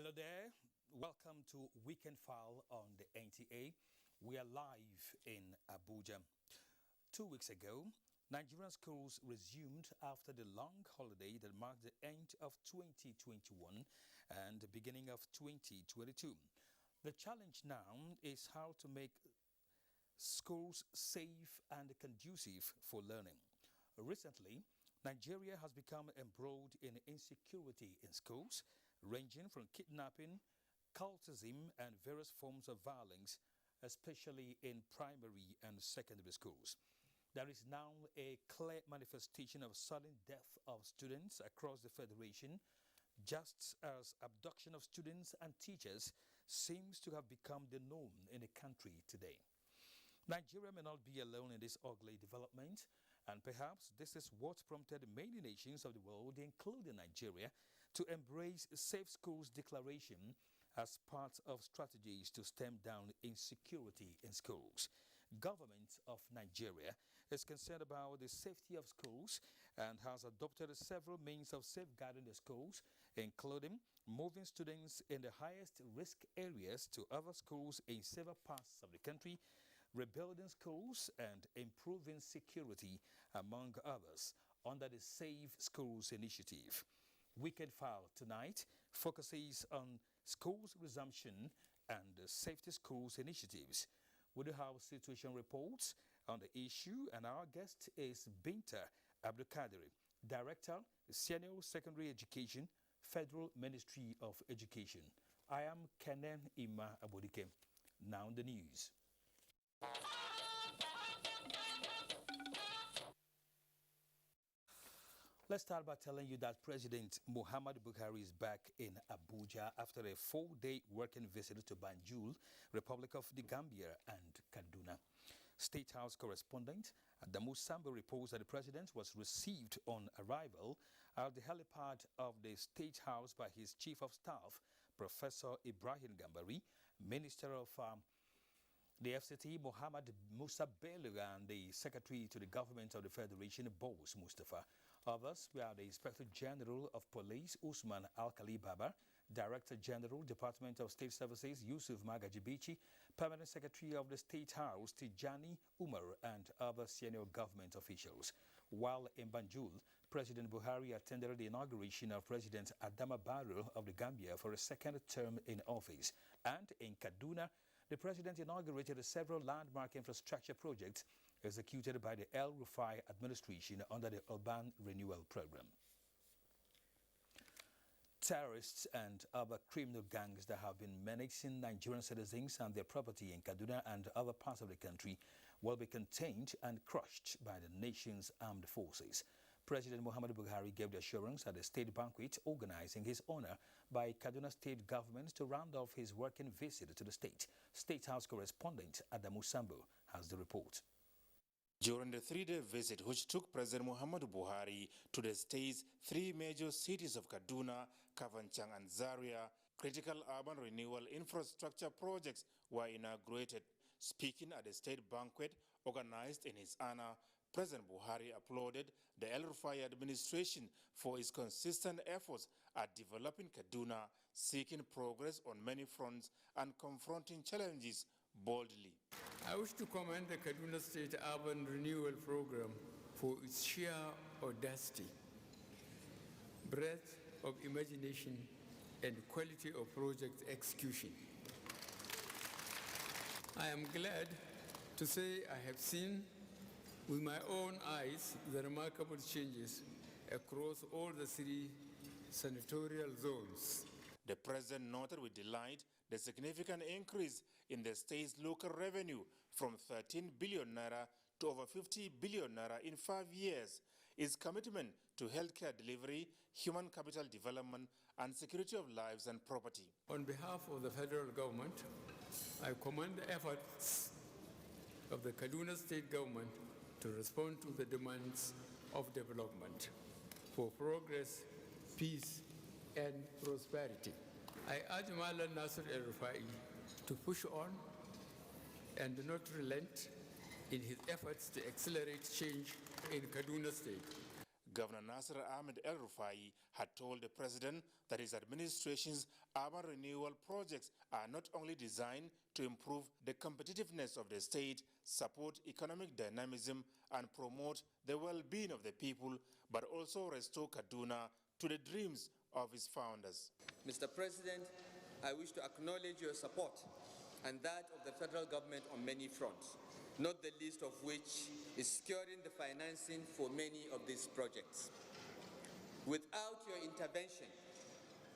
Hello there. Welcome to Weekend File on the NTA. We are live in Abuja. 2 weeks ago, Nigerian schools resumed after the long holiday that marked the end of 2021 and the beginning of 2022. The challenge now is how to make schools safe and conducive for learning. Recently, Nigeria has become embroiled in insecurity in schools, ranging from kidnapping, cultism, and various forms of violence, especially in primary and secondary schools. There is now a clear manifestation of sudden death of students across the Federation, just as abduction of students and teachers seems to have become the norm in the country today. Nigeria may not be alone in this ugly development, and perhaps this is what prompted many nations of the world, including Nigeria, to embrace Safe Schools Declaration as part of strategies to stem down insecurity in schools. Government of Nigeria is concerned about the safety of schools and has adopted several means of safeguarding the schools, including moving students in the highest risk areas to other schools in several parts of the country, rebuilding schools, and improving security, among others, under the Save Schools initiative. Weekend File tonight focuses on schools resumption and the Safety Schools initiatives. We do have situation reports on the issue, and our guest is Binta Abdulkadiri, Director, Senior Secondary Education, Federal Ministry of Education. I am Kenen Ima Abodike. Now the news. Let's start by telling you that President Muhammadu Buhari is back in Abuja after a 4-day working visit to Banjul, Republic of the Gambia and Kaduna. State House correspondent Adamu Sambo reports that the president was received on arrival at the helipad of the State House by his Chief of Staff, Professor Ibrahim Gambari, Minister of the FCT, Mohammed Musa Bello, and the Secretary to the Government of the Federation, Boss Mustafa. Others were the Inspector General of Police, Usman Alkali Baba, Director General, Department of State Services, Yusuf Magajibichi, Permanent Secretary of the State House, Tijani Umar, and other senior government officials. While in Banjul, President Buhari attended the inauguration of President Adama Barrow of the Gambia for a second term in office. And in Kaduna, the president inaugurated several landmark infrastructure projects executed by the El Rufai administration under the Urban Renewal Program. Terrorists and other criminal gangs that have been menacing Nigerian citizens and their property in Kaduna and other parts of the country will be contained and crushed by the nation's armed forces. President Muhammadu Buhari gave the assurance at a state banquet organized in his honor by Kaduna State government to round off his working visit to the state. State House correspondent Adamu Sambo has the report. During the 3-day visit which took President Muhammadu Buhari to the state's 3 major cities of Kaduna, Kafanchang and Zaria, critical urban renewal infrastructure projects were inaugurated. Speaking at the state banquet organized in his honor, President Buhari applauded the El Rufai administration for its consistent efforts at developing Kaduna, seeking progress on many fronts and confronting challenges boldly. I wish to commend the Kaduna State Urban Renewal Program for its sheer audacity, breadth of imagination, and quality of project execution. I am glad to say I have seen with my own eyes the remarkable changes across all the 3 senatorial zones. The president noted with delight the significant increase in the state's local revenue from 13 billion naira to over 50 billion naira in 5 years. His commitment to healthcare delivery, human capital development, and security of lives and property. On behalf of the federal government, I commend the efforts of the Kaduna State government to respond to the demands of development for progress, peace, and prosperity. I urge Malam Nasir El-Rufai to push on and not relent in his efforts to accelerate change in Kaduna State. Governor Nasser Ahmed El-Rufai had told the president that his administration's urban renewal projects are not only designed to improve the competitiveness of the state, support economic dynamism, and promote the well-being of the people, but also restore Kaduna to the dreams of its founders. Mr. President, I wish to acknowledge your support and that of the federal government on many fronts, not the least of which is securing the financing for many of these projects. Without your intervention,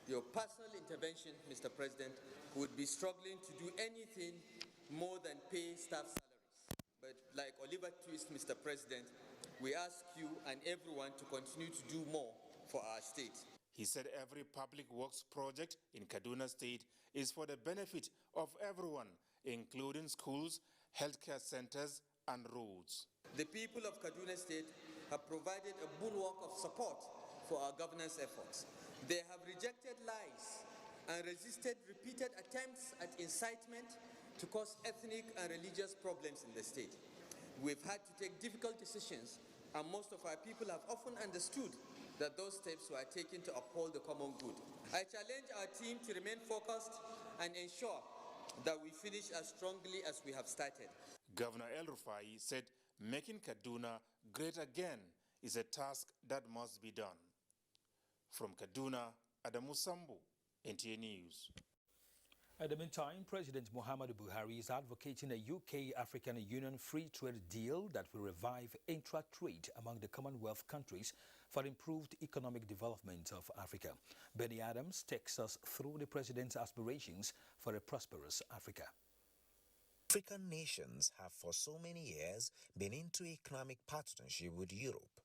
your personal intervention, Mr. President, would be struggling to do anything more than pay staff salaries. But like Oliver Twist, Mr. President, we ask you and everyone to continue to do more for our state. He said every public works project in Kaduna State is for the benefit of everyone, including schools, healthcare centers, and roads. The people of Kaduna State have provided a bulwark of support for our governance efforts. They have rejected lies and resisted repeated attempts at incitement to cause ethnic and religious problems in the state. We've had to take difficult decisions, and most of our people have often understood that those steps were taken to uphold the common good. I challenge our team to remain focused and ensure that we finish as strongly as we have started. Governor El-Rufai said making Kaduna great again is a task that must be done. From Kaduna, Adamu Sambu, NTA News. At the meantime, President Muhammadu Buhari is advocating a UK-African Union free trade deal that will revive intra-trade among the Commonwealth countries for improved economic development of Africa. Benny Adams takes us through the president's aspirations for a prosperous Africa. African nations have for so many years been into economic partnership with Europe,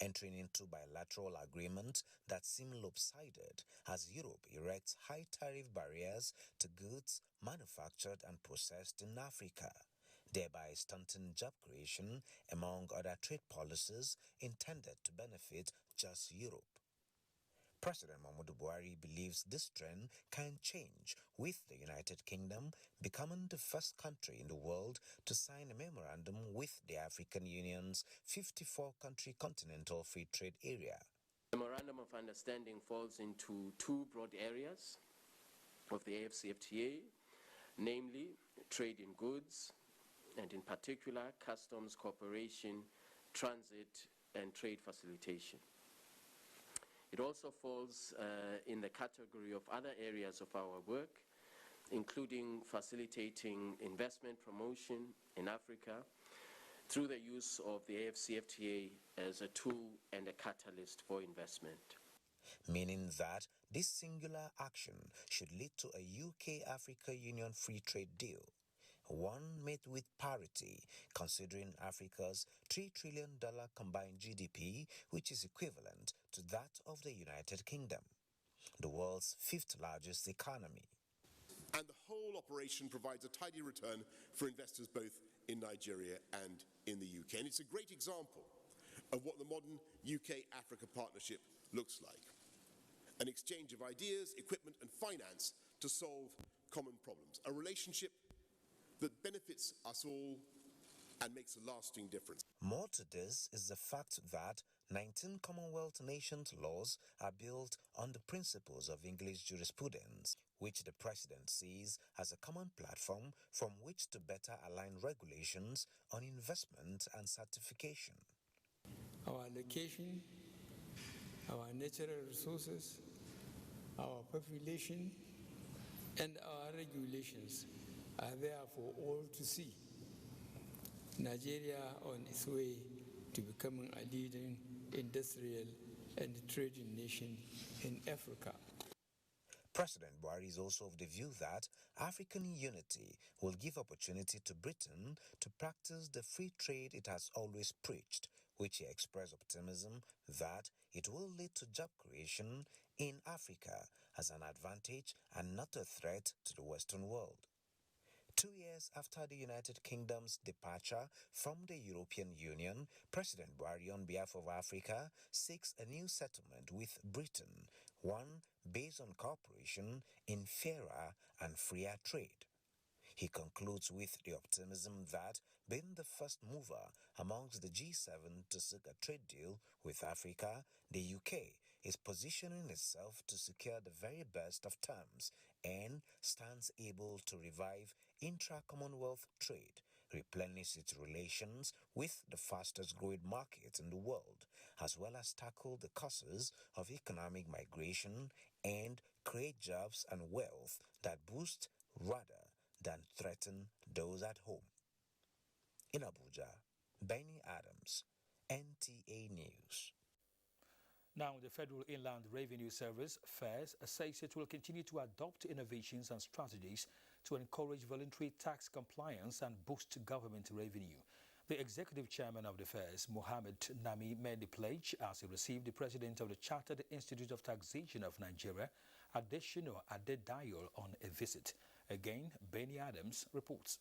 entering into bilateral agreements that seem lopsided as Europe erects high tariff barriers to goods manufactured and processed in Africa, thereby stunting job creation among other trade policies intended to benefit just Europe. President Muhammadu Buhari believes this trend can change, with the United Kingdom becoming the first country in the world to sign a memorandum with the African Union's 54-country continental free trade area. The Memorandum of Understanding falls into two broad areas of the AfCFTA, namely trade in goods, and in particular customs cooperation, transit, and trade facilitation. It also falls in the category of other areas of our work, including facilitating investment promotion in Africa through the use of the AfCFTA as a tool and a catalyst for investment. Meaning that this singular action should lead to a UK-Africa Union free trade deal, one made with parity, considering Africa's $3 trillion combined GDP, which is equivalent to that of the United Kingdom, the world's fifth largest economy. And the whole operation provides a tidy return for investors both in Nigeria and in the UK. And it's a great example of what the modern UK-Africa partnership looks like. An exchange of ideas, equipment and finance to solve common problems. A relationship that benefits us all and makes a lasting difference. More to this is the fact that 19 Commonwealth nations' laws are built on the principles of English jurisprudence, which the President sees as a common platform from which to better align regulations on investment and certification. Our location, our natural resources, our population, and our regulations are there for all to see. Nigeria on its way to becoming a leading industrial and trading nation in Africa. President Buhari is also of the view that African unity will give opportunity to Britain to practice the free trade it has always preached, which he expressed optimism that it will lead to job creation in Africa as an advantage and not a threat to the Western world. 2 years after the United Kingdom's departure from the European Union, President Buhari, on behalf of Africa, seeks a new settlement with Britain, one based on cooperation in fairer and freer trade. He concludes with the optimism that being the first mover amongst the G7 to seek a trade deal with Africa, the UK is positioning itself to secure the very best of terms and stands able to revive intra-Commonwealth trade, replenish its relations with the fastest growing market in the world, as well as tackle the causes of economic migration and create jobs and wealth that boost rather than threaten those at home. In Abuja, Benny Adams, NTA News. Now, the Federal Inland Revenue Service, FAIRS, says it will continue to adopt innovations and strategies to encourage voluntary tax compliance and boost government revenue. The executive chairman of the FAIRS, Mohammed Nami, made the pledge as he received the president of the Chartered Institute of Taxation of Nigeria, Adesina Adedayo, on a visit. Again, Benny Adams reports.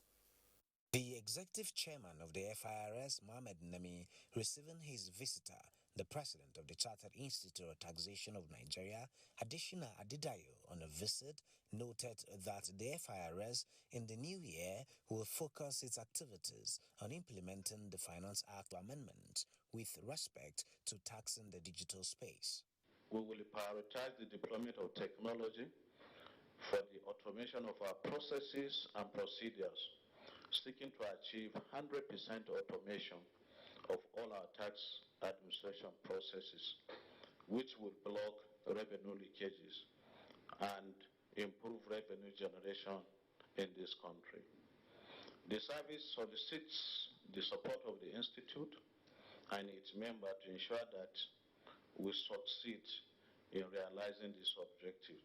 The executive chairman of the FIRS, Mohammed Nami, receiving his visitor, the president of the Chartered Institute of Taxation of Nigeria, Adesina Adedayo, on a visit, noted that the FIRS in the new year will focus its activities on implementing the Finance Act amendment with respect to taxing the digital space. We will prioritize the deployment of technology for the automation of our processes and procedures, seeking to achieve 100% automation of all our tax administration processes, which will block revenue leakages and improve revenue generation in this country. The service solicits the support of the Institute and its members to ensure that we succeed in realizing this objective.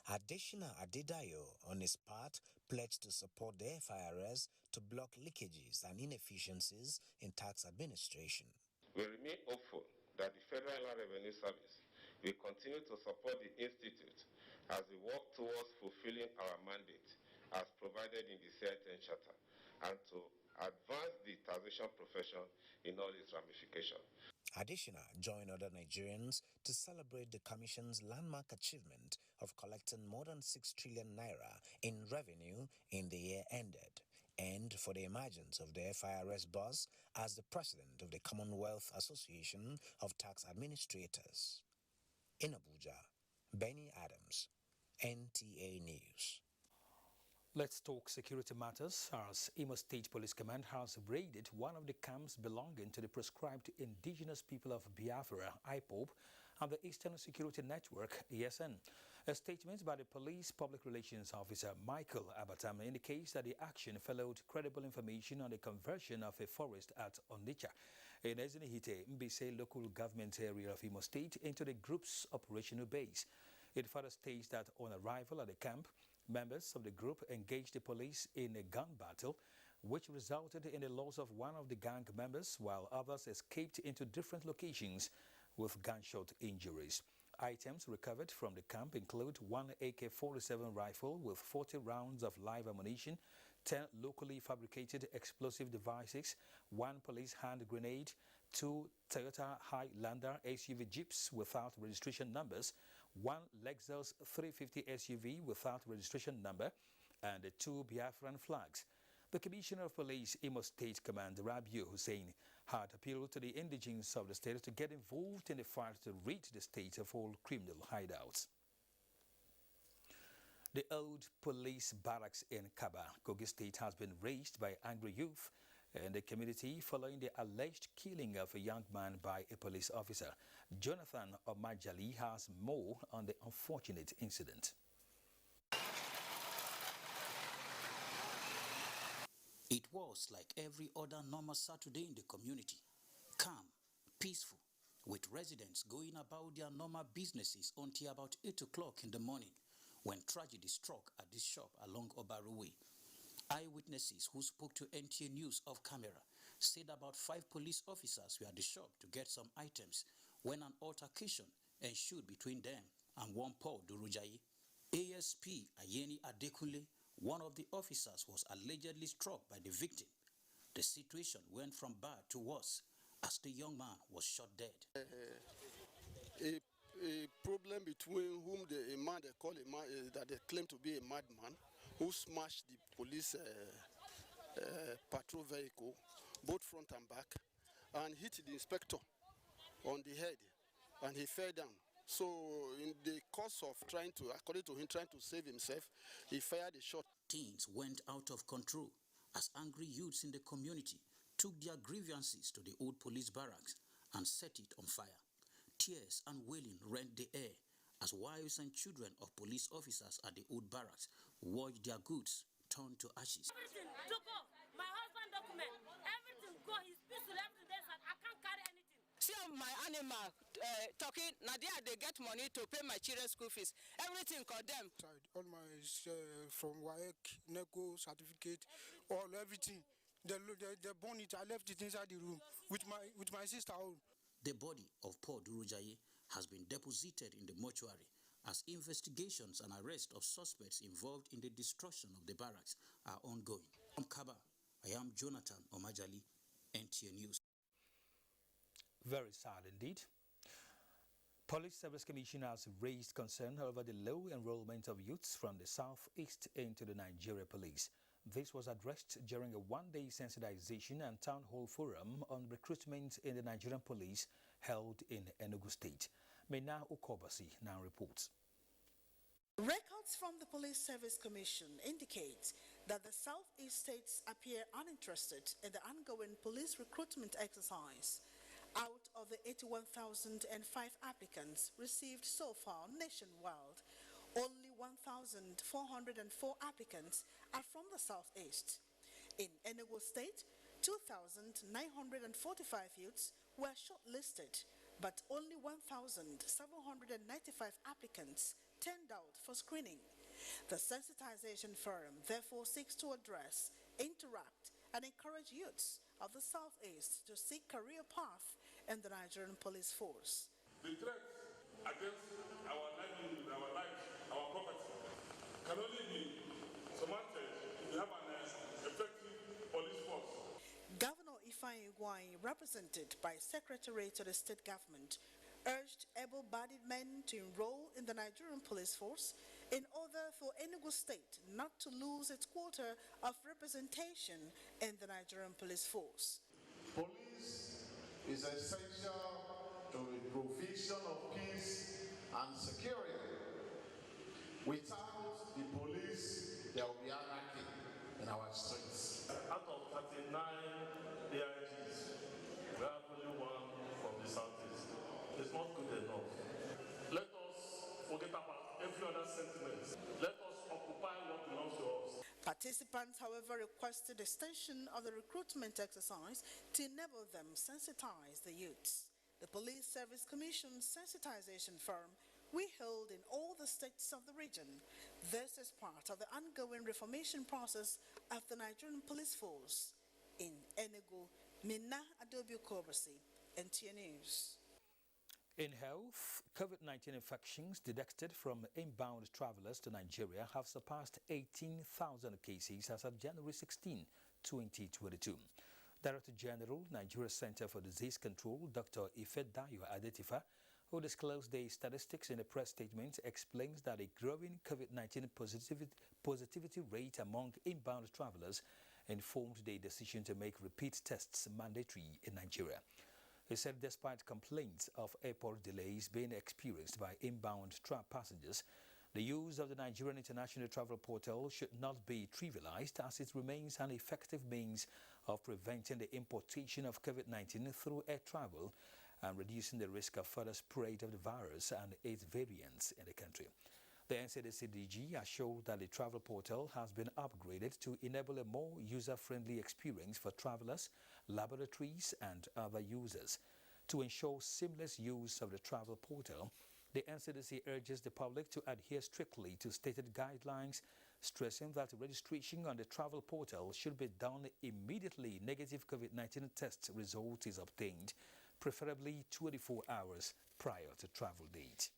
Adesina Adedayo, on his part, pledged to support the FIRS to block leakages and inefficiencies in tax administration. We remain hopeful that the Federal Inland Revenue Service will continue to support the Institute as we work towards fulfilling our mandate as provided in the CITN Charter and to advance the taxation profession in all its ramifications. Adesina joined other Nigerians to celebrate the Commission's landmark achievement of collecting more than 6 trillion naira in revenue in the year ended, and for the emergence of the FIRS boss as the president of the Commonwealth Association of Tax Administrators. In Abuja, Benny Adams, NTA News. Let's talk security matters as Imo State Police Command has raided one of the camps belonging to the proscribed indigenous people of Biafra, IPOB, and the Eastern Security Network, ESN. A statement by the police public relations officer, Michael Abatam, indicates that the action followed credible information on the conversion of a forest at Onitsha in Ezinihite, Mbise local government area of Imo State, into the group's operational base. It further states that on arrival at the camp, members of the group engaged the police in a gun battle, which resulted in the loss of one of the gang members, while others escaped into different locations with gunshot injuries. Items recovered from the camp include one AK-47 rifle with 40 rounds of live ammunition, 10 locally fabricated explosive devices, one police hand grenade, 2 Toyota Highlander SUV jeeps without registration numbers, one Lexus 350 SUV without registration number, and 2 Biafran flags. The Commissioner of Police, Imo State Commander Rabiu Hussein, had appealed to the indigents of the state to get involved in the fight to rid the state of all criminal hideouts. The old police barracks in Kaba, Kogi State, has been razed by angry youth in the community following the alleged killing of a young man by a police officer. Jonathan Omajali has more on the unfortunate incident. It was like every other normal Saturday in the community, calm, peaceful, with residents going about their normal businesses until about 8 o'clock in the morning, when tragedy struck at this shop along Obaru Way. Eyewitnesses who spoke to NTA News off camera said about 5 police officers were at the shop to get some items when an altercation ensued between them and one Paul Durujayi. ASP Ayeni Adekunle, one of the officers, was allegedly struck by the victim. The situation went from bad to worse as the young man was shot dead. A problem between whom a man they call a man that they claim to be a madman who smashed the police patrol vehicle, both front and back, and hit the inspector on the head, and he fell down. So in the course of trying to, according to him, trying to save himself, he fired a shot. Things went out of control as angry youths in the community took their grievances to the old police barracks and set it on fire. Tears and wailing rent the air as wives and children of police officers at the old barracks watched their goods turn to ashes. Everything to go. My husband document. Everything go. His pistol, everything. I can't carry anything. See my animal talking. Nadia, they get money to pay my children's school fees. Everything condemned. All my from WAEC, NECO certificate, all everything. They burn it. I left it inside the room with my sister home. The body of Paul Durujaye has been deposited in the mortuary as investigations and arrest of suspects involved in the destruction of the barracks are ongoing. From Kaba, I am Jonathan Omajali, NTA News. Very sad indeed. Police Service Commission has raised concern over the low enrollment of youths from the southeast into the Nigeria police. This was addressed during a one-day sensitization and town hall forum on recruitment in the Nigerian police held in Enugu State. Mena Okobasi now reports. Records from the Police Service Commission indicate that the southeast states appear uninterested in the ongoing police recruitment exercise. Out of the 81,005 applicants received so far nationwide, only 1,404 applicants are from the southeast. In Enugu State, 2,945 youths were shortlisted, but only 1,795 applicants turned out for screening. The sensitization forum therefore seeks to address, interact, and encourage youths of the southeast to seek career path in the Nigerian police force. The threat against our livelihood, our lives, our property can only be surmounted if we have an effective police force. Governor Ifeanyi Ugwuanyi, represented by Secretary to the state government, urged able-bodied men to enroll in the Nigerian police force in order for Enugu State not to lose its quota of representation in the Nigerian police force. Police is essential to the provision of peace and security. Without the police, there will be anarchy in our streets. Out of 39 AIGs, we have only one from the southeast. It's not good enough. Let us forget about every other sentiment. Let us occupy what belongs to us. Participants, however, requested extension of the recruitment exercise to enable them sensitize the youths. The Police Service Commission's sensitization forum we held in all the states of the region. This is part of the ongoing reformation process of the Nigerian police force. In Enugu, Minna Adobe Kobasi, NTA News. In health, COVID-19 infections detected from inbound travelers to Nigeria have surpassed 18,000 cases as of January 16, 2022. Director General, Nigeria Center for Disease Control, Dr. Ifedayo Adetifa, who disclosed the statistics in a press statement, explains that a growing COVID-19 positivity rate among inbound travelers informed the decision to make repeat tests mandatory in Nigeria. He said despite complaints of airport delays being experienced by inbound passengers, the use of the Nigerian International Travel Portal should not be trivialized as it remains an effective means of preventing the importation of COVID-19 through air travel and reducing the risk of further spread of the virus and its variants in the country. The NCDC assured that the travel portal has been upgraded to enable a more user-friendly experience for travelers, laboratories and other users. To ensure seamless use of the travel portal, the NCDC urges the public to adhere strictly to stated guidelines, stressing that registration on the travel portal should be done immediately negative COVID-19 test result is obtained, preferably 24 hours prior to travel date.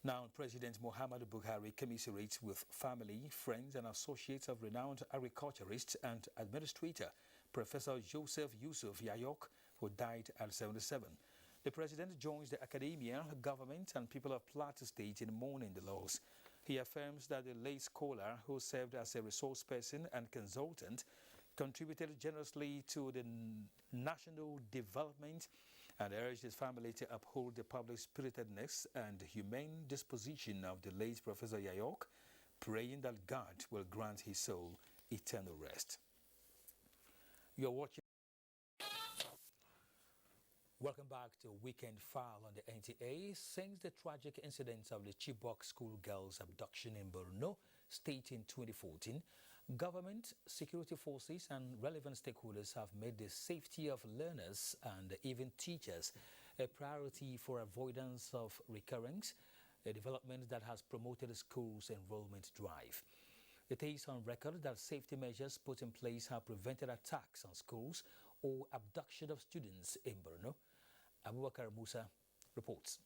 Now, President Muhammadu Buhari commiserates with family, friends and associates of renowned agriculturist and administrator Professor Joseph Yusuf Yayok, who died at 77. The president joins the academia, government and people of Plateau State in mourning the loss. He affirms that the late scholar, who served as a resource person and consultant, contributed generously to the national development and urged his family to uphold the public spiritedness and humane disposition of the late Professor Yayok, praying that God will grant his soul eternal rest. You're watching. Welcome back to Weekend File on the NTA. Since the tragic incident of the Chibok schoolgirls' abduction in Borno State in 2014, government, security forces and relevant stakeholders have made the safety of learners and even teachers a priority for avoidance of recurrence, a development that has promoted the school's enrollment drive. It is on record that safety measures put in place have prevented attacks on schools or abduction of students in Borno. Abubakar Musa reports.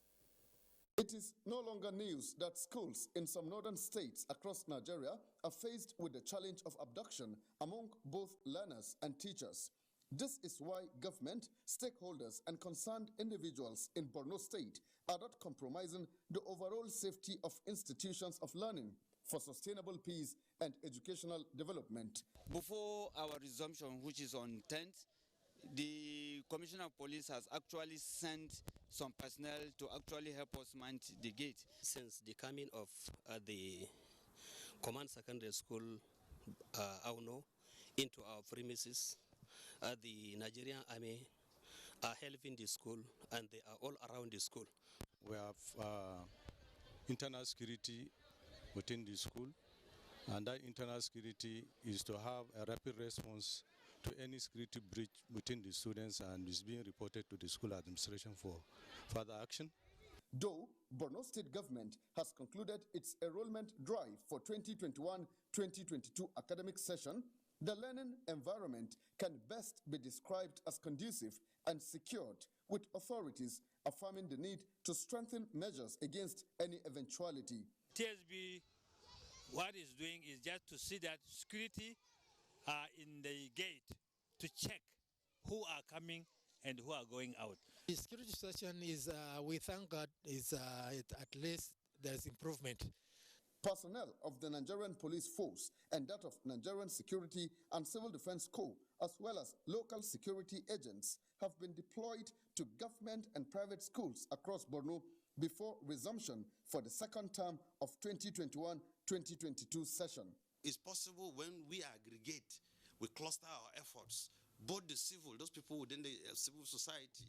It is no longer news that schools in some northern states across Nigeria are faced with the challenge of abduction among both learners and teachers. This is why government, stakeholders, and concerned individuals in Borno State are not compromising the overall safety of institutions of learning for sustainable peace and educational development. Before our resumption, which is on 10th, the Commissioner of Police has actually sent some personnel to actually help us man the gate. Since the coming of the Command Secondary School, Auno, into our premises, the Nigerian Army are helping the school and they are all around the school. We have internal security within the school, and that internal security is to have a rapid response to any security breach within the students, and is being reported to the school administration for further action. Though Borno State government has concluded its enrollment drive for 2021-2022 academic session, the learning environment can best be described as conducive and secured, with authorities affirming the need to strengthen measures against any eventuality. TSB, what it's doing is just to see that security are in the gate to check who are coming and who are going out. The security situation is, we thank God, is at least there's improvement. Personnel of the Nigerian Police Force and that of Nigerian Security and Civil Defense Corps, as well as local security agents, have been deployed to government and private schools across Borno before resumption for the second term of 2021-2022 session. It's possible when we aggregate, we cluster our efforts, both the civil, those people within the civil society,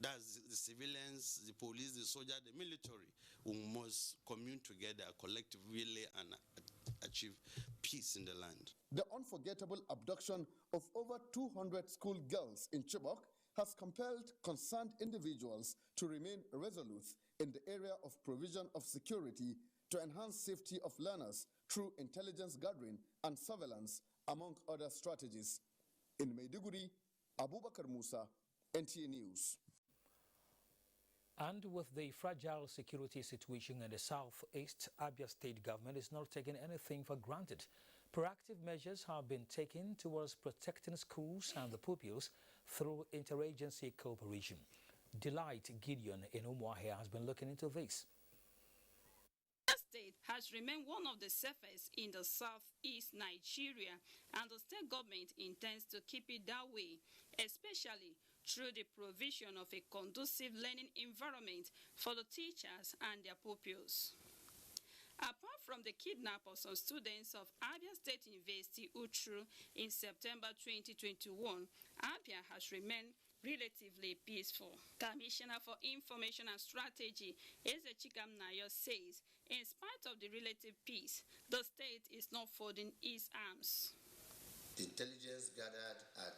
that's the civilians, the police, the soldier, the military, who must commune together collectively and achieve peace in the land. The unforgettable abduction of over 200 school girls in Chibok has compelled concerned individuals to remain resolute in the area of provision of security to enhance safety of learners through intelligence gathering and surveillance, among other strategies. In Maiduguri, Abubakar Musa, NTA News. And with the fragile security situation in the southeast, Abia State government is not taking anything for granted. Proactive measures have been taken towards protecting schools and the pupils through interagency cooperation. Delight Gideon in Umuahia has been looking into this. State has remained one of the safest in the southeast Nigeria, and the state government intends to keep it that way, especially through the provision of a conducive learning environment for the teachers and their pupils. Apart from the kidnap of some students of Abia State University, Utru, in September 2021, Abia has remained relatively peaceful. Commissioner for Information and Strategy, Ezechikam Nayo, says, in spite of the relative peace, the state is not folding its arms. The intelligence gathered at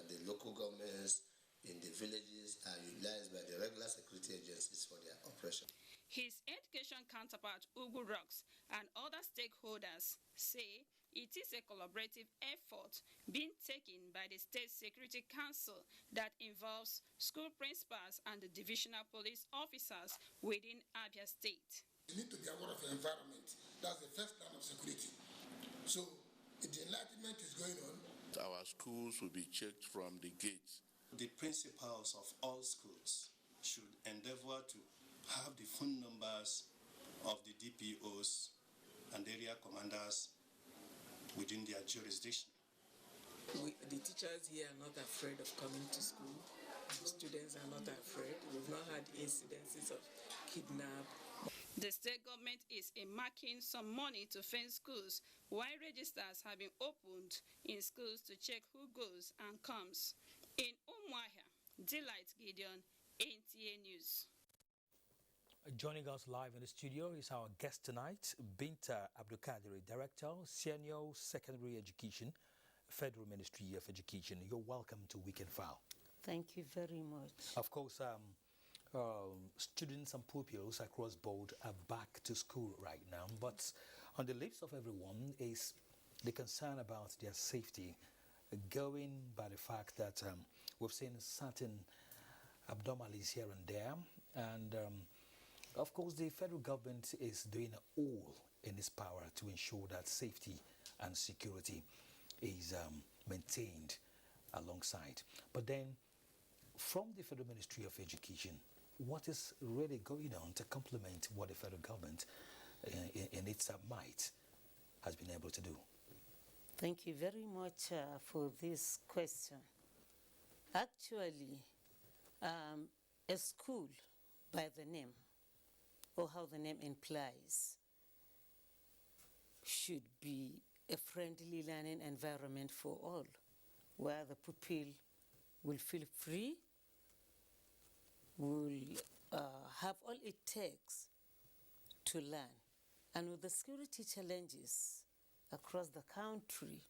the local governments in the villages are utilized by the regular security agencies for their operation. His education counterpart, Ugu Rocks, and other stakeholders say it is a collaborative effort being taken by the State Security Council that involves school principals and the divisional police officers within Abia State. You need to be aware of the environment. That's the first line of security. So the enlightenment is going on. Our schools will be checked from the gates. The principals of all schools should endeavor to have the phone numbers of the DPOs and area commanders within their jurisdiction. The teachers here are not afraid of coming to school. Students are not afraid. We've not had incidences of kidnap. The state government is earmarking some money to fence schools, while registers have been opened in schools to check who goes and comes. In Umuahia, Delight Gideon, NTA News. Joining us live in the studio is our guest tonight, Binta Abdulkadir, Director, Senior Secondary Education, Federal Ministry of Education. You're welcome to Weekend File. Thank you very much. Of course, students and pupils across board are back to school right now, but on the lips of everyone is the concern about their safety, going by the fact that we've seen certain abnormalities here and there, and of course the federal government is doing all in its power to ensure that safety and security is maintained alongside. But then from the Federal Ministry of Education, what is really going on to complement what the federal government in its might has been able to do? Thank you very much for this question. Actually, a school by the name, or how the name implies, should be a friendly learning environment for all, where the pupil will feel free, will have all it takes to learn. And with the security challenges across the country,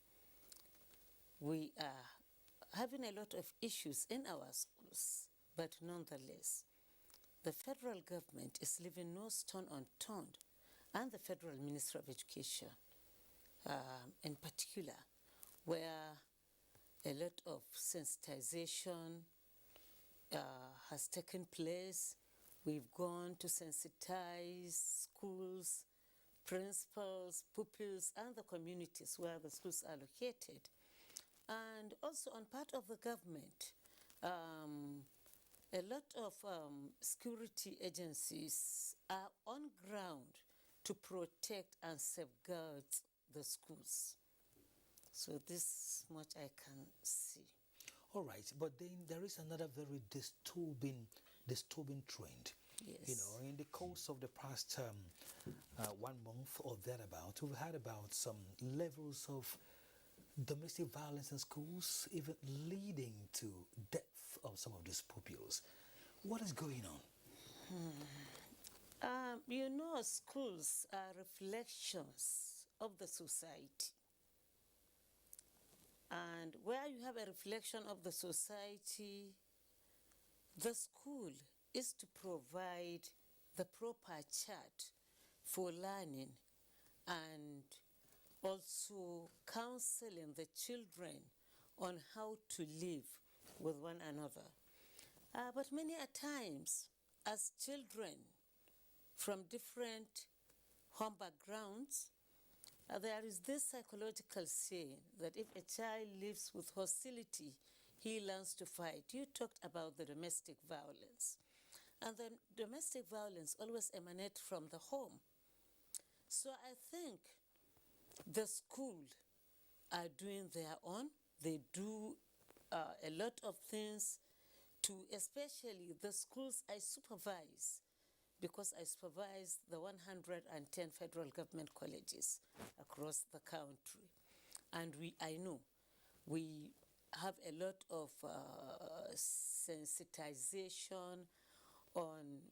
we are having a lot of issues in our schools, but nonetheless, the federal government is leaving no stone unturned, and the Federal Ministry of Education in particular, where a lot of sensitization has taken place. We've gone to sensitize schools, principals, pupils, and the communities where the schools are located. And also on part of the government, a lot of security agencies are on ground to protect and safeguard the schools. So this much I can see. All right, but then there is another very disturbing trend. Yes. You know, in the course of the past 1 month or thereabout, we've heard about some levels of domestic violence in schools, even leading to death of some of these pupils. What is going on? You know, schools are reflections of the society. And where you have a reflection of the society, the school is to provide the proper chart for learning and also counseling the children on how to live with one another. But many a times, as children from different home backgrounds, there is this psychological saying that if a child lives with hostility, he learns to fight. You talked about the domestic violence. And the domestic violence always emanates from the home. So I think the school are doing their own. They do a lot of things to, especially the schools I supervise, because I supervise the 110 federal government colleges across the country. And I know we have a lot of sensitization on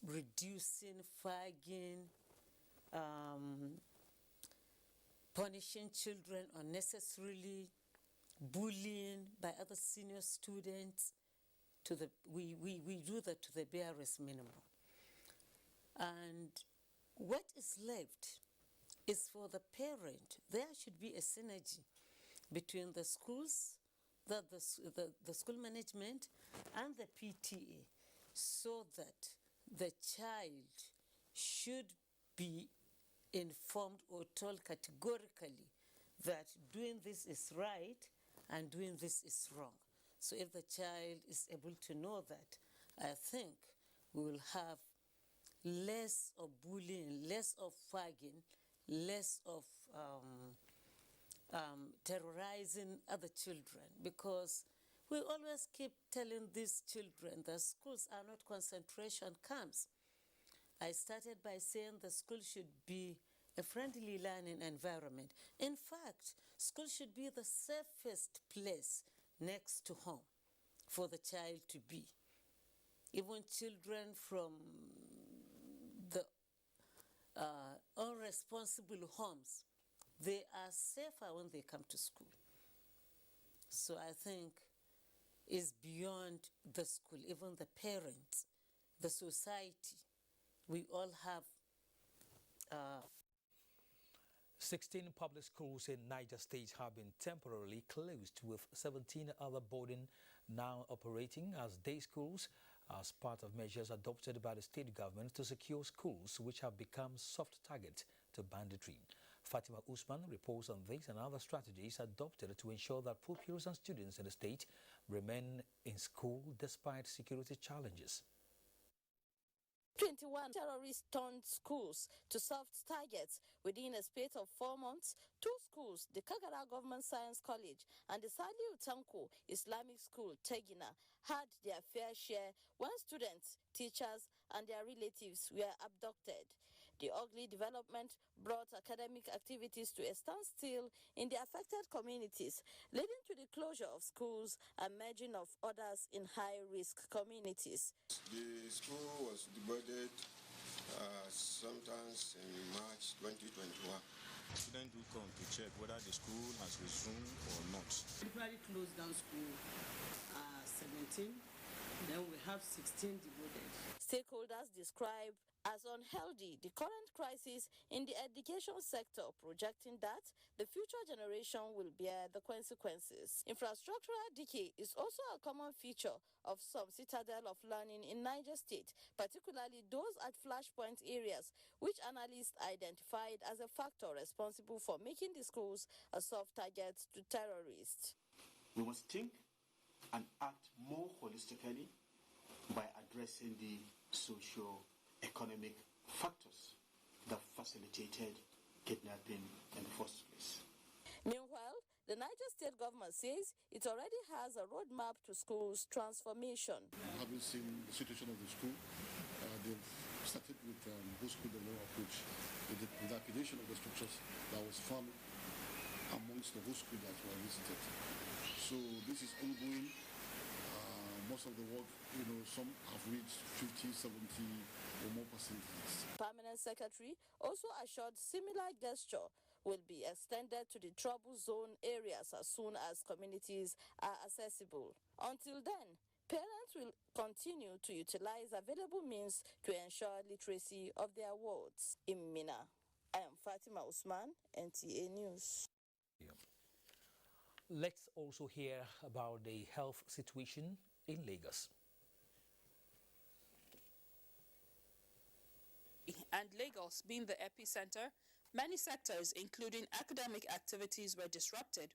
reducing fagging, punishing children unnecessarily, bullying by other senior students. We do that to the barest minimum. And what is left is for the parent. There should be a synergy between the schools, the school management, and the PTA, so that the child should be informed or told categorically that doing this is right and doing this is wrong. So if the child is able to know that, I think we will have less of bullying, less of fagging, less of terrorizing other children, because we always keep telling these children that schools are not concentration camps. I started by saying the school should be a friendly learning environment. In fact, school should be the safest place next to home for the child to be. Even children from the irresponsible homes, they are safer when they come to school. So I think it's beyond the school, even the parents, the society. We all have 16 public schools in Niger State have been temporarily closed, with 17 other boarding now operating as day schools, as part of measures adopted by the state government to secure schools which have become soft targets to banditry. Fatima Usman reports on this and other strategies adopted to ensure that pupils and students in the state remain in school despite security challenges. 21 terrorists turned schools to soft targets within a space of 4 months. 2 schools, the Kagara Government Science College and the Saliu Tanko Islamic School, Tegina, had their fair share when students, teachers, and their relatives were abducted. The ugly development brought academic activities to a standstill in the affected communities, leading to the closure of schools and merging of others in high-risk communities. The school was deboarded sometimes in March 2021. Students do come to check whether the school has resumed or not. We temporarily closed down school 17, then we have 16 devoted. Stakeholders describe as unhealthy the current crisis in the education sector, projecting that the future generation will bear the consequences. Infrastructural decay is also a common feature of some citadel of learning in Niger State, particularly those at flashpoint areas, which analysts identified as a factor responsible for making the schools a soft target to terrorists. We must think and act more holistically by addressing the socio-economic factors that facilitated kidnapping in the first place. Meanwhile, the Niger State government says it already has a roadmap to schools' transformation. Having seen the situation of the school, they've started with whole school development approach, with the acquisition of the structures that was found amongst the whole school that were visited. So this is ongoing. Most of the work, some have reached 50, 70 or more percentages. Permanent Secretary also assured similar gesture will be extended to the trouble zone areas as soon as communities are accessible. Until then, parents will continue to utilize available means to ensure literacy of their wards. In Mina, I am Fatima Usman, NTA News. Let's also hear about the health situation in Lagos. And Lagos being the epicenter, many sectors, including academic activities, were disrupted.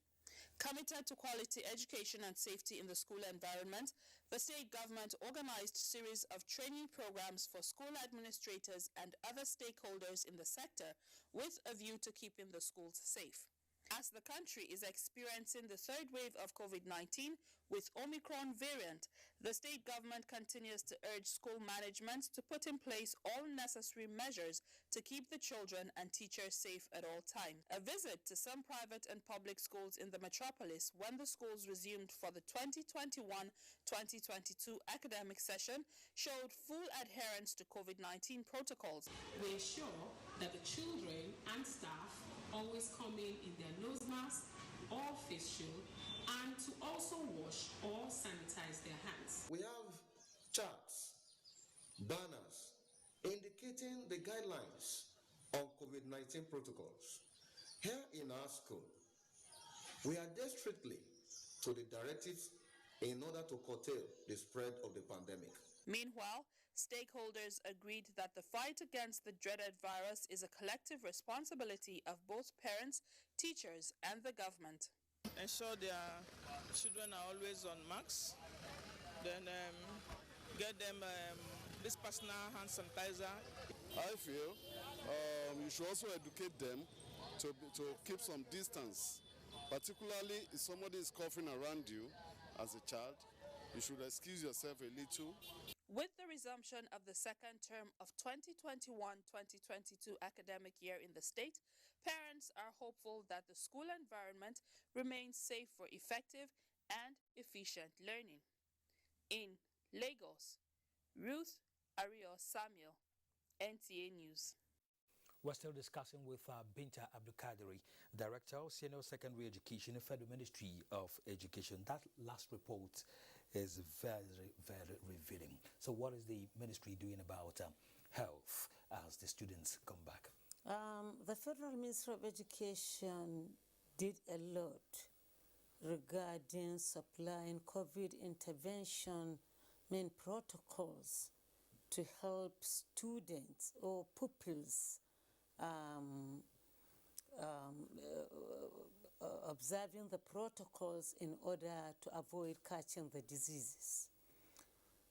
Committed to quality education and safety in the school environment, the state government organized a series of training programs for school administrators and other stakeholders in the sector with a view to keeping the schools safe. As the country is experiencing the third wave of COVID-19 with Omicron variant, the state government continues to urge school management to put in place all necessary measures to keep the children and teachers safe at all times. A visit to some private and public schools in the metropolis when the schools resumed for the 2021-2022 academic session showed full adherence to COVID-19 protocols. We ensure that the children and staff always come in their nose mask or face shield, and to also wash or sanitize their hands. We have charts, banners, indicating the guidelines on COVID-19 protocols. Here in our school, we adhere strictly to the directives in order to curtail the spread of the pandemic. Meanwhile, stakeholders agreed that the fight against the dreaded virus is a collective responsibility of both parents, teachers, and the government. Ensure their children are always on masks, then get them this personal hand sanitizer? I feel you should also educate them to keep some distance. Particularly if somebody is coughing around you as a child, you should excuse yourself a little. With the resumption of the second term of 2021-2022 academic year in the state, parents are hopeful that the school environment remains safe for effective and efficient learning. In Lagos, Ruth Ario Samuel, NTA News. We're still discussing with Binta Abdulkadiri, Director of Senior Secondary Education, Federal Ministry of Education. That last report is very, very revealing. So what is the ministry doing about health as the students come back? The Federal Ministry of Education did a lot regarding supplying COVID intervention main protocols to help students or pupils observing the protocols in order to avoid catching the diseases.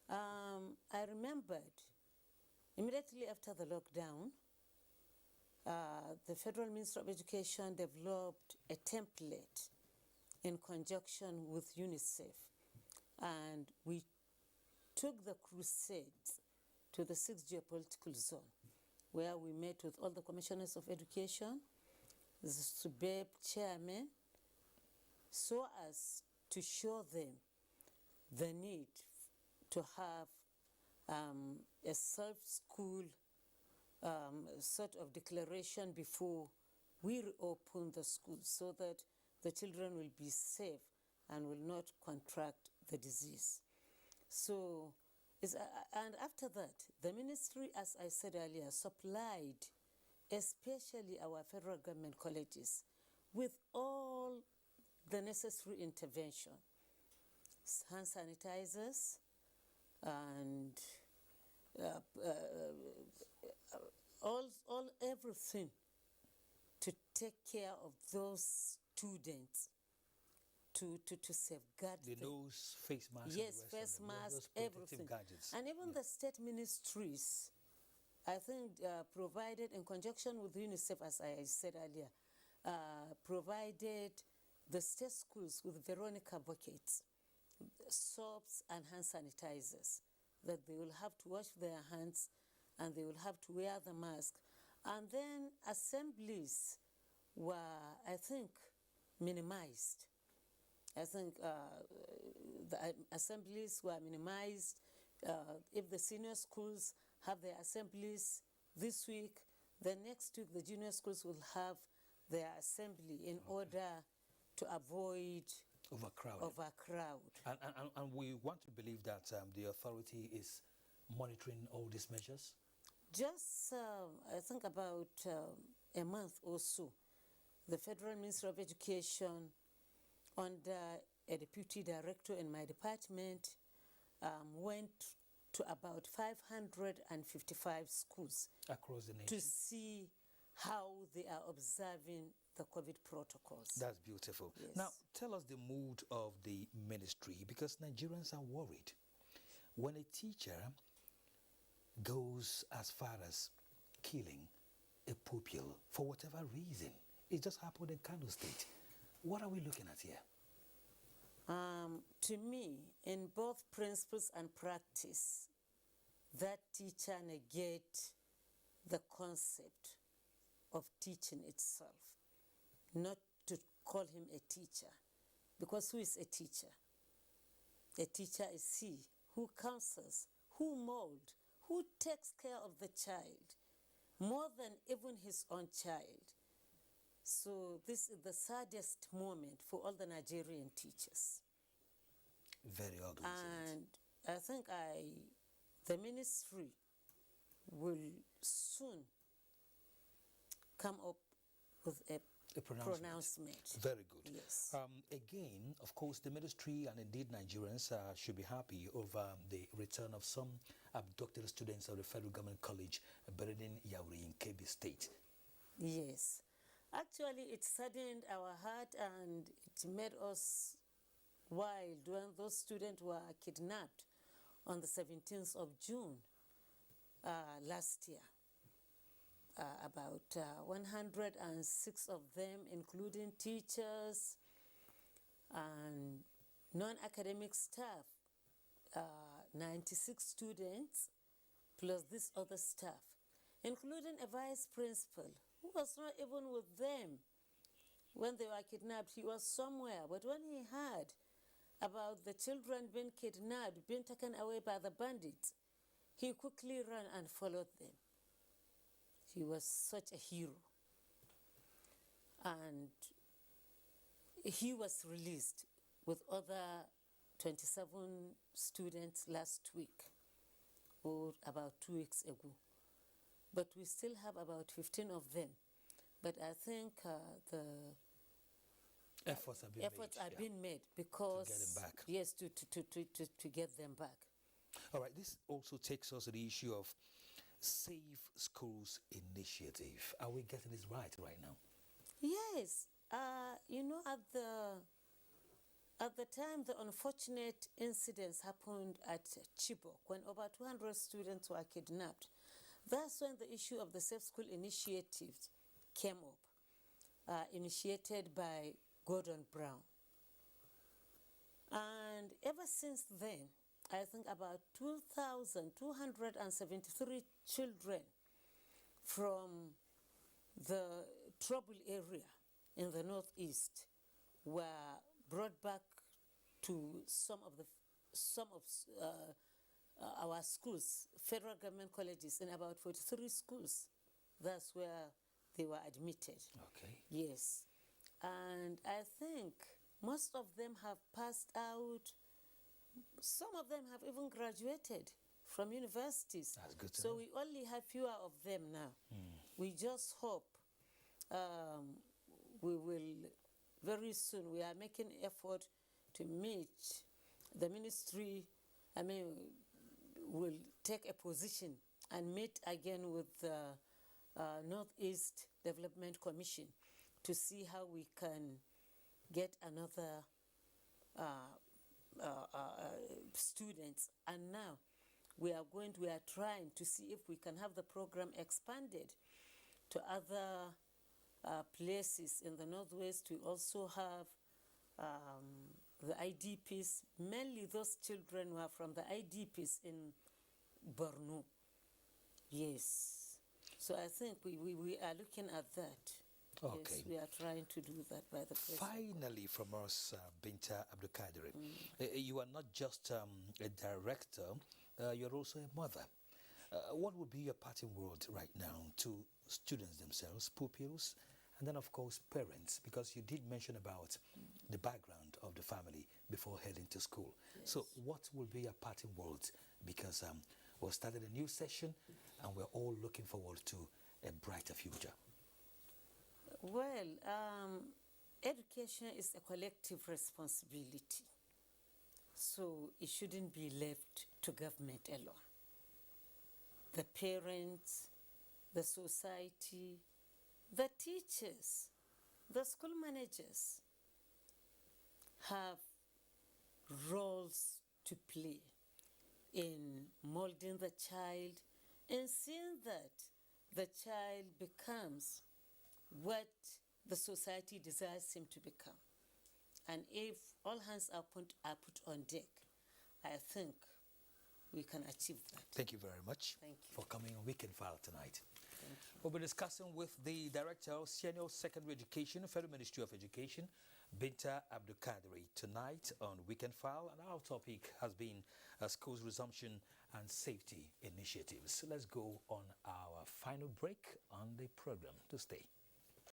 I remembered immediately after the lockdown, the Federal Ministry of Education developed a template in conjunction with UNICEF, and we took the crusades to the 6th geopolitical zone, where we met with all the commissioners of education, the SUBEB chairman, so as to show them the need to have a self-school sort of declaration before we reopen the schools, so that the children will be safe and will not contract the disease. So, and after that, the ministry, as I said earlier, supplied especially our federal government colleges with all the necessary intervention, hand sanitizers and everything to take care of those students, to safeguard the nose, face mask, yes, face mask, everything, gadgets. and even the state ministries, I think, provided in conjunction with UNICEF, as I said earlier, provided the state schools with Veronica buckets, soaps and hand sanitizers, that they will have to wash their hands and they will have to wear the mask. And then assemblies were, I think, minimized. I think the assemblies were minimized. If the senior schools have their assemblies this week, the next week the junior schools will have their assembly in order to avoid overcrowd. And we want to believe that the authority is monitoring all these measures? Just, I think about a month or so, the Federal Ministry of Education, under a deputy director in my department, went to about 555 schools across the nation to see how they are observing the COVID protocols. That's beautiful. Yes. Now, tell us the mood of the ministry, because Nigerians are worried. When a teacher goes as far as killing a pupil for whatever reason, it just happened in Kano State. What are we looking at here? To me, in both principles and practice, that teacher negate the concept of teaching itself, not to call him a teacher, because who is a teacher? A teacher is he who counsels, who molds, who takes care of the child more than even his own child. So this is the saddest moment for all the Nigerian teachers. Very ugly. And I think the ministry will soon come up with a pronouncement. Very good. Yes. Again, of course, the ministry and indeed Nigerians should be happy over the return of some abducted students of the Federal Government College buried in Yauri in Kebbi State. Yes. Actually, it saddened our heart and it made us wild when those students were kidnapped on the 17th of June. last year. About 106 of them, including teachers and non-academic staff, 96 students, plus this other staff, including a vice principal who was not even with them when they were kidnapped. He was somewhere, but when he heard about the children being kidnapped, being taken away by the bandits, he quickly ran and followed them. He was such a hero. And he was released with other 27 students last week, or about 2 weeks ago. But we still have about 15 of them. But I think the efforts are being made because to get them back. Yes, to get them back. All right, this also takes us to the issue of Safe Schools Initiative. Are we getting this right now? Yes. You know, at the time the unfortunate incidents happened at Chibok, when over 200 students were kidnapped, that's when the issue of the Safe School Initiative came up, initiated by Gordon Brown. And ever since then, I think about 2,273 children from the trouble area in the northeast were brought back to some of our schools, federal government colleges, in about 43 schools. That's where they were admitted. Okay. Yes. And I think most of them have passed out. Some of them have even graduated from universities. That's good to so know. we only have fewer of them now. We just hope we will very soon. We are making effort to meet the ministry. Will take a position and meet again with the Northeast Development Commission to see how we can get another students. And now we are trying to see if we can have the program expanded to other places in the Northwest. We also have the IDPs, mainly those children who are from the IDPs in Borno. Yes. So I think we are looking at that. Okay. Yes, we are trying to do that by the president. Finally, from us, Binta Abdulkadir, you are not just a director, you're also a mother. What would be your parting word right now to students themselves, pupils, and then, of course, parents? Because you did mention about the background of the family before heading to school. Yes. So what will be your parting words? Because we've started a new session and we're all looking forward to a brighter future. Well, education is a collective responsibility, so it shouldn't be left to government alone. The parents, the society, the teachers, the school managers have roles to play in molding the child and seeing that the child becomes what the society desires him to become. And if all hands are put on deck, I think we can achieve that. Thank you very much for coming on Weekend File tonight. Thank you. We'll be discussing with the Director of Senior Secondary Education, Federal Ministry of Education, Binta Abdulkadir, tonight on Weekend File. And our topic has been schools resumption and safety initiatives. So let's go on our final break on the program. To stay.